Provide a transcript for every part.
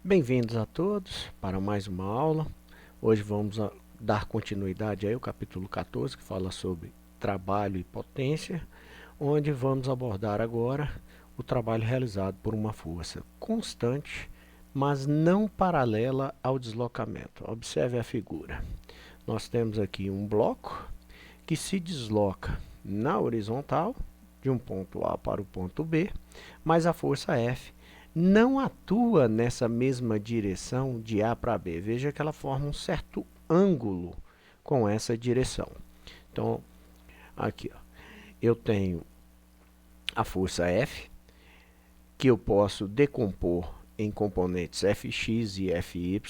Bem-vindos a todos para mais uma aula. Hoje vamos dar continuidade ao capítulo 14, que fala sobre trabalho e potência, onde vamos abordar agora o trabalho realizado por uma força constante, mas não paralela ao deslocamento. Observe a figura. Nós temos aqui um bloco que se desloca na horizontal, de um ponto A para o ponto B, mas a força F não atua nessa mesma direção de A para B. Veja que ela forma um certo ângulo com essa direção. Então, aqui, ó, eu tenho a força F, que eu posso decompor em componentes Fx e Fy,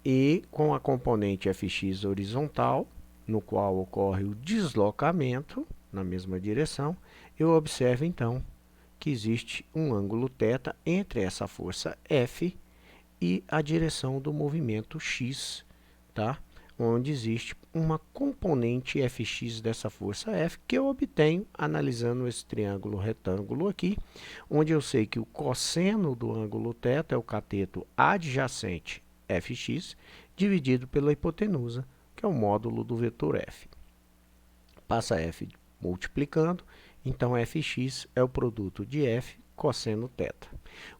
e com a componente Fx horizontal, no qual ocorre o deslocamento na mesma direção, eu observo então que existe um ângulo θ entre essa força F e a direção do movimento x, tá? Onde existe uma componente Fx dessa força F que eu obtenho analisando esse triângulo retângulo aqui, onde eu sei que o cosseno do ângulo θ é o cateto adjacente Fx dividido pela hipotenusa, que é o módulo do vetor F. Passa F multiplicando, então Fx é o produto de F cosseno θ.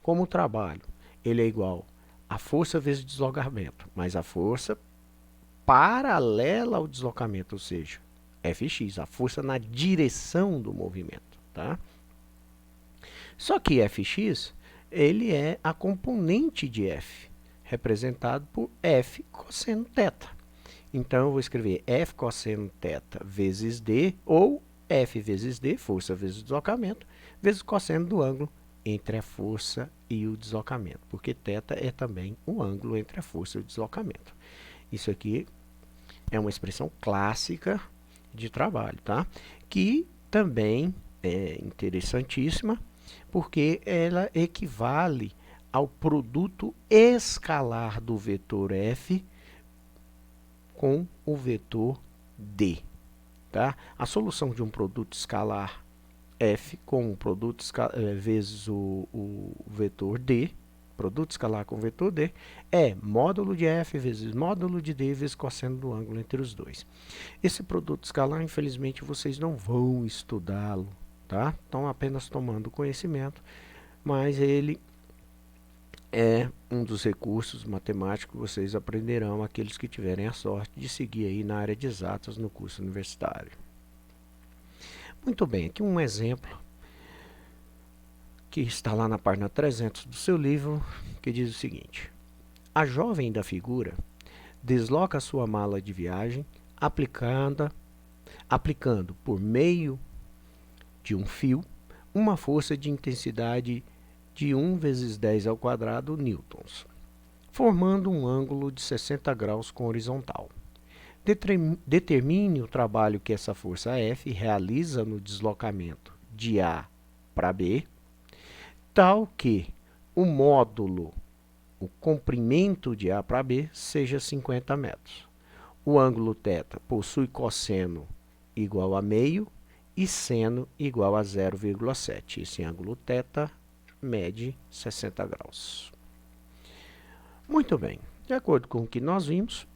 Como o trabalho ele é igual a força vezes deslocamento, mas a força paralela ao deslocamento, ou seja, Fx, a força na direção do movimento, tá? Só que Fx, ele é a componente de F, representado por F cosseno θ. Então, eu vou escrever F cosseno θ vezes D, ou F vezes D, força vezes deslocamento, vezes o cosseno do ângulo entre a força e o deslocamento, porque θ é também o ângulo entre a força e o deslocamento. Isso aqui é uma expressão clássica de trabalho, tá? Que também é interessantíssima, porque ela equivale ao produto escalar do vetor F com o vetor D. Tá? A solução de um produto escalar F com o produto vezes o vetor D, produto escalar com o vetor D, é módulo de F vezes módulo de D vezes cosseno do ângulo entre os dois. Esse produto escalar, infelizmente, vocês não vão estudá-lo, tá? Estão apenas tomando conhecimento, mas ele é um dos recursos matemáticos que vocês aprenderão, aqueles que tiverem a sorte de seguir aí na área de exatas no curso universitário. Muito bem, aqui um exemplo que está lá na página 300 do seu livro, que diz o seguinte: a jovem da figura desloca sua mala de viagem aplicando por meio de um fio uma força de intensidade de 1 vezes 10 ao quadrado newtons, formando um ângulo de 60 graus com horizontal. Determine o trabalho que essa força F realiza no deslocamento de A para B, tal que o módulo, o comprimento de A para B, seja 50 metros. O ângulo θ possui cosseno igual a meio e seno igual a 0,7. Esse ângulo θ mede 60 graus. Muito bem, de acordo com o que nós vimos,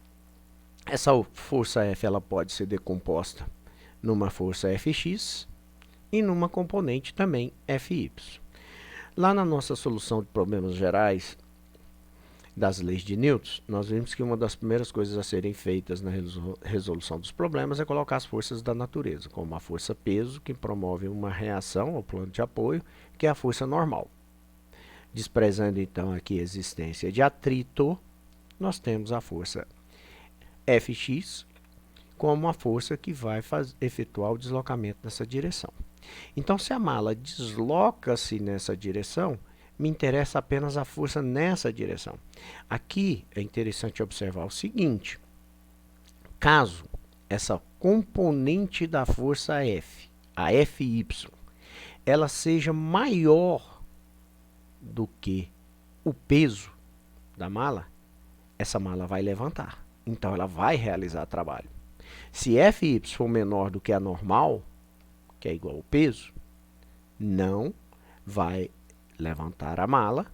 essa força F ela pode ser decomposta numa força Fx e numa componente também Fy. Lá na nossa solução de problemas gerais das leis de Newton, nós vimos que uma das primeiras coisas a serem feitas na resolução dos problemas é colocar as forças da natureza, como a força peso, que promove uma reação ao plano de apoio, que é a força normal. Desprezando então aqui a existência de atrito, nós temos a força Fx como a força que vai efetuar o deslocamento nessa direção. Então, se a mala desloca-se nessa direção, me interessa apenas a força nessa direção. Aqui é interessante observar o seguinte: caso essa componente da força F, a Fy, ela seja maior do que o peso da mala, essa mala vai levantar. Então, ela vai realizar trabalho. Se Fy for menor do que a normal, que é igual ao peso, não vai levantar a mala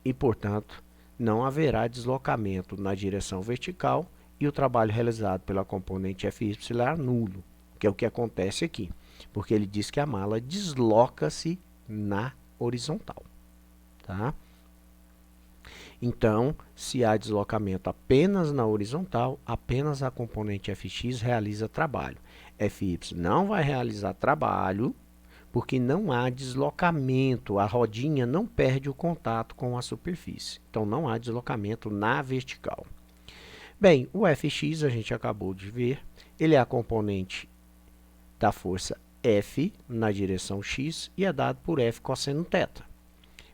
e, portanto, não haverá deslocamento na direção vertical e o trabalho realizado pela componente FY será nulo, que é o que acontece aqui, porque ele diz que a mala desloca-se na horizontal, tá? Então, se há deslocamento apenas na horizontal, apenas a componente Fx realiza trabalho. Fy não vai realizar trabalho, porque não há deslocamento, a rodinha não perde o contato com a superfície. Então, não há deslocamento na vertical. Bem, o Fx a gente acabou de ver, ele é a componente da força F na direção x e é dado por F cosseno θ.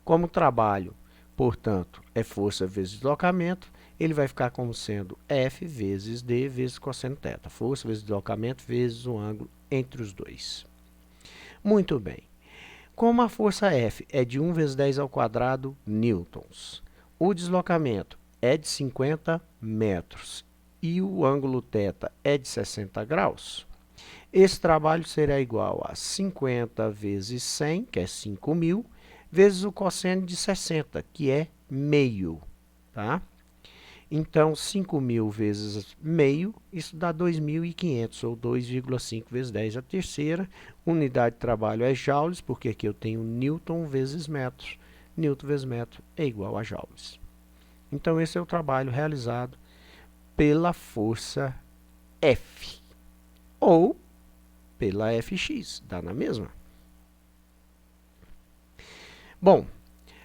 Como o trabalho, portanto, é força vezes deslocamento, ele vai ficar como sendo F vezes D vezes cosseno θ. Força vezes deslocamento vezes o ângulo entre os dois. Muito bem. Como a força F é de 1 vezes 10 ao quadrado newtons, o deslocamento é de 50 metros e o ângulo θ é de 60 graus, esse trabalho será igual a 50 vezes 100, que é 5.000, vezes o cosseno de 60, que é meio, tá? Então, 5.000 vezes meio, isso dá 2.500, ou 2,5 vezes 10 a terceira. Unidade de trabalho é joules, porque aqui eu tenho newton vezes metros. Newton vezes metro é igual a joules. Então, esse é o trabalho realizado pela força F, ou pela Fx, dá na mesma. Bom,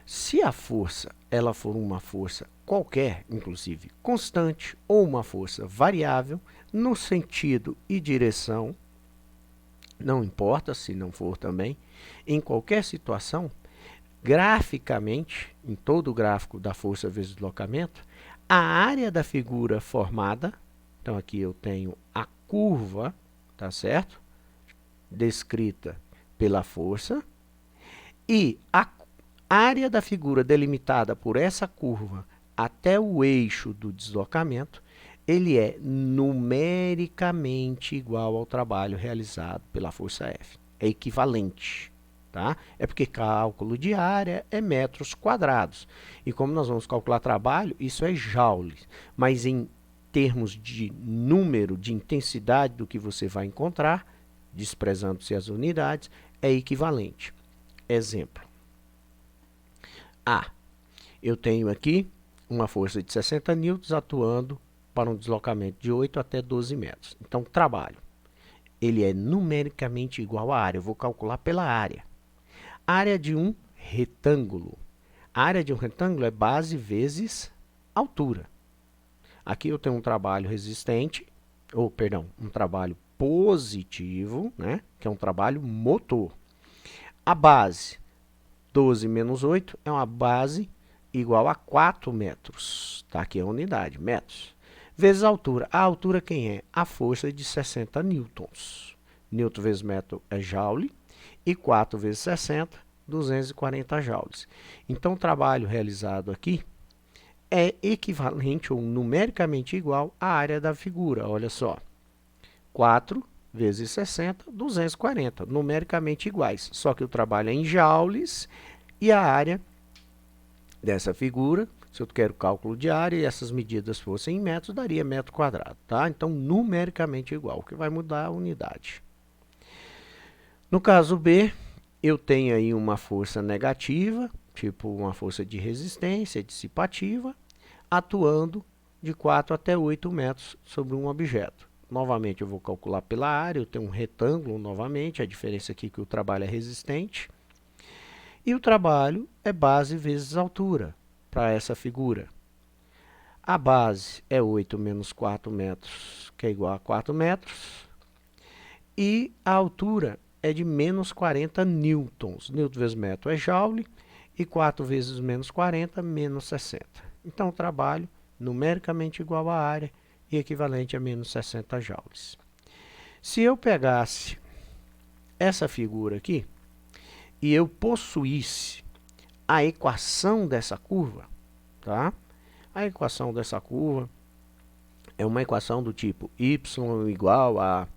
se a força ela for uma força qualquer, inclusive constante, ou uma força variável, no sentido e direção, não importa se não for também, em qualquer situação, graficamente, em todo o gráfico da força vezes deslocamento, a área da figura formada, então aqui eu tenho a curva, tá certo? Descrita pela força, e a área da figura delimitada por essa curva até o eixo do deslocamento, ele é numericamente igual ao trabalho realizado pela força F. É equivalente, tá? É porque cálculo de área é metros quadrados. E como nós vamos calcular trabalho, isso é joules. Mas em termos de número, de intensidade do que você vai encontrar, desprezando-se as unidades, é equivalente. Exemplo. A. Eu tenho aqui uma força de 60 newtons atuando para um deslocamento de 8 até 12 metros. Então, trabalho. Ele é numericamente igual à área. Eu vou calcular pela área. Área de um retângulo. A área de um retângulo é base vezes altura. Aqui eu tenho um trabalho resistente, ou, perdão, um trabalho positivo, né, que é um trabalho motor. A base, 12 menos 8, é uma base igual a 4 metros. Tá? Aqui é a unidade, metros. Vezes a altura. A altura quem é? A força de 60 newtons. Newton vezes metro é joule. E 4 vezes 60, 240 joules. Então, o trabalho realizado aqui é equivalente ou numericamente igual à área da figura. Olha só. 4 vezes 60, 240, numericamente iguais. Só que o trabalho é em joules e a área dessa figura, se eu quero cálculo de área e essas medidas fossem em metros, daria metro quadrado, tá? Então, numericamente igual, o que vai mudar é a unidade. No caso B, eu tenho aí uma força negativa, tipo uma força de resistência dissipativa, atuando de 4 até 8 metros sobre um objeto. Novamente, eu vou calcular pela área, eu tenho um retângulo novamente, a diferença aqui é que o trabalho é resistente. E o trabalho é base vezes altura, para essa figura. A base é 8 menos 4 metros, que é igual a 4 metros. E a altura é de menos 40 newtons. Newton vezes metro é joule, e 4 vezes menos 40, menos 60. Então, o trabalho numericamente igual à área e equivalente a menos 60 joules. Se eu pegasse essa figura aqui e eu possuísse a equação dessa curva, tá? A equação dessa curva é uma equação do tipo y igual a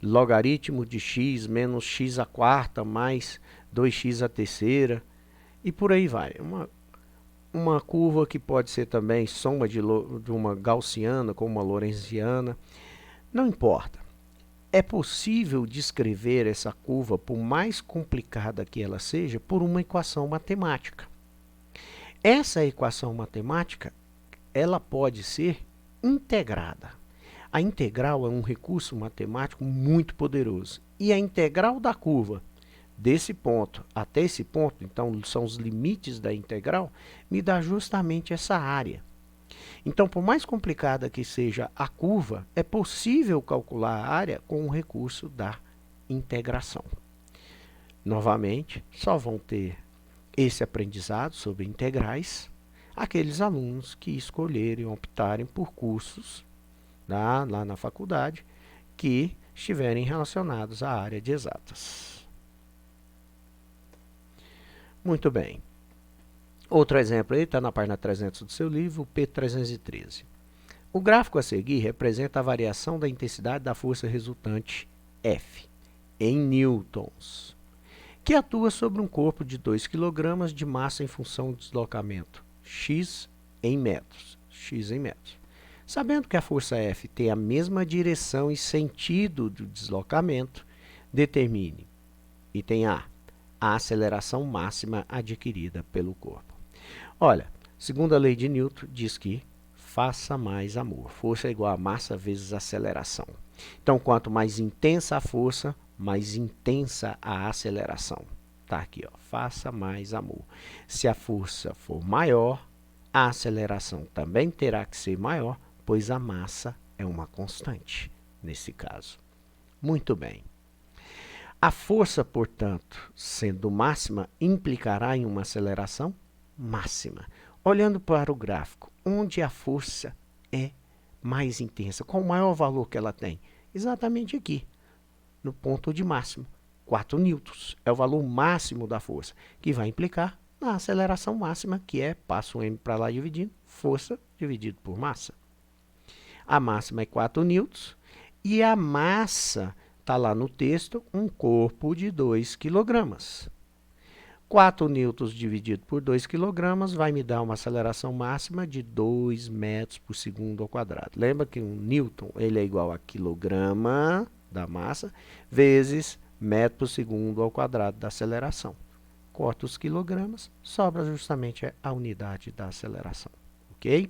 logaritmo de x menos x à quarta mais 2x à terceira, e por aí vai. uma curva que pode ser também soma de uma gaussiana com uma lorentziana, não importa. É possível descrever essa curva, por mais complicada que ela seja, por uma equação matemática. Essa equação matemática, ela pode ser integrada. A integral é um recurso matemático muito poderoso. E a integral da curva desse ponto até esse ponto, então são os limites da integral, me dá justamente essa área. Então, por mais complicada que seja a curva, é possível calcular a área com o recurso da integração. Novamente, só vão ter esse aprendizado sobre integrais aqueles alunos que escolherem, optarem por cursos lá na faculdade que estiverem relacionados à área de exatas. Muito bem. Outro exemplo aí está na página 300 do seu livro, o P313. O gráfico a seguir representa a variação da intensidade da força resultante F, em newtons, que atua sobre um corpo de 2 kg de massa em função do deslocamento x em metros. Sabendo que a força F tem a mesma direção e sentido do deslocamento, determine, item A, a aceleração máxima adquirida pelo corpo. Olha, segundo a lei de Newton, diz que faça mais amor. Força é igual a massa vezes aceleração. Então, quanto mais intensa a força, mais intensa a aceleração. Tá aqui, ó, faça mais amor. Se a força for maior, a aceleração também terá que ser maior, pois a massa é uma constante, nesse caso. Muito bem. A força, portanto, sendo máxima, implicará em uma aceleração máxima. Olhando para o gráfico, onde a força é mais intensa, qual o maior valor que ela tem? Exatamente aqui, no ponto de máximo, 4 newtons. É o valor máximo da força, que vai implicar na aceleração máxima, que é, passo o m para lá dividindo, força dividido por massa. A máxima é 4 newtons e a massa está lá no texto, um corpo de 2 kg. 4 newtons dividido por 2 kg vai me dar uma aceleração máxima de 2 metros por segundo ao quadrado. Lembra que um newton ele é igual a quilograma da massa vezes metro por segundo ao quadrado da aceleração. Corta os quilogramas, sobra justamente a unidade da aceleração. Ok?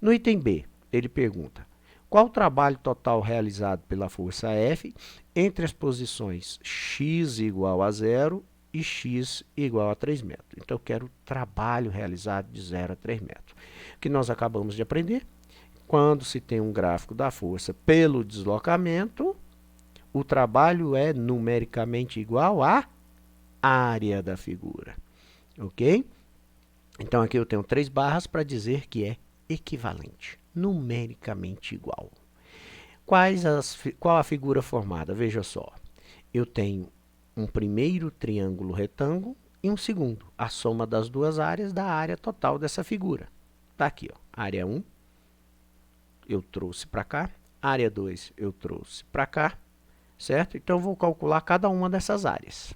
No item B, ele pergunta: qual o trabalho total realizado pela força F entre as posições x igual a 0 e x igual a 3 metros? Então, eu quero o trabalho realizado de 0 a 3 metros. O que nós acabamos de aprender? Quando se tem um gráfico da força pelo deslocamento, o trabalho é numericamente igual à área da figura. Ok? Então, aqui eu tenho 3 barras para dizer que é equivalente, numericamente igual. Qual a figura formada? Veja só, eu tenho um primeiro triângulo retângulo e um segundo, a soma das duas áreas da área total dessa figura. Está aqui, ó, área 1, eu trouxe para cá, área 2 eu trouxe para cá, certo? Então, eu vou calcular cada uma dessas áreas.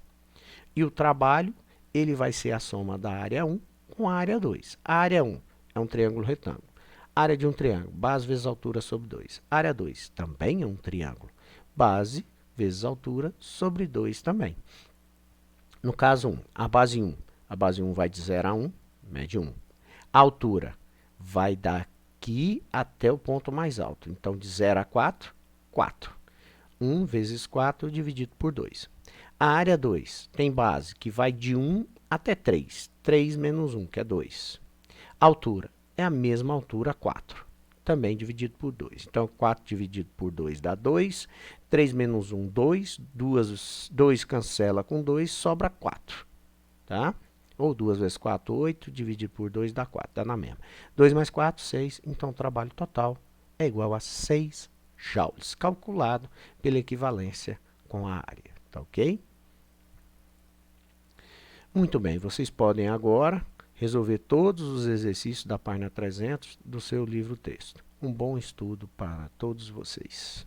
E o trabalho, ele vai ser a soma da área 1 com a área 2. A área 1 é um triângulo retângulo. Área de um triângulo, base vezes altura sobre 2. Área 2 também é um triângulo. Base vezes altura sobre 2 também. No caso 1, a base 1 vai de 0 a 1, mede 1. A altura vai daqui até o ponto mais alto. Então, de 0 a 4, 4. 1 vezes 4 dividido por 2. A área 2 tem base que vai de 1 até 3. 3 menos 1, que é 2. A altura é a mesma altura, 4. Também dividido por 2. Então, 4 dividido por 2 dá 2. 3 menos 1, 2. 2 cancela com 2, sobra 4. Tá? Ou 2 vezes 4, 8. Dividido por 2 dá 4. Dá na mesma. 2 mais 4, 6. Então, o trabalho total é igual a 6 joules, calculado pela equivalência com a área. Tá ok? Muito bem, vocês podem agora resolver todos os exercícios da página 300 do seu livro-texto. Um bom estudo para todos vocês.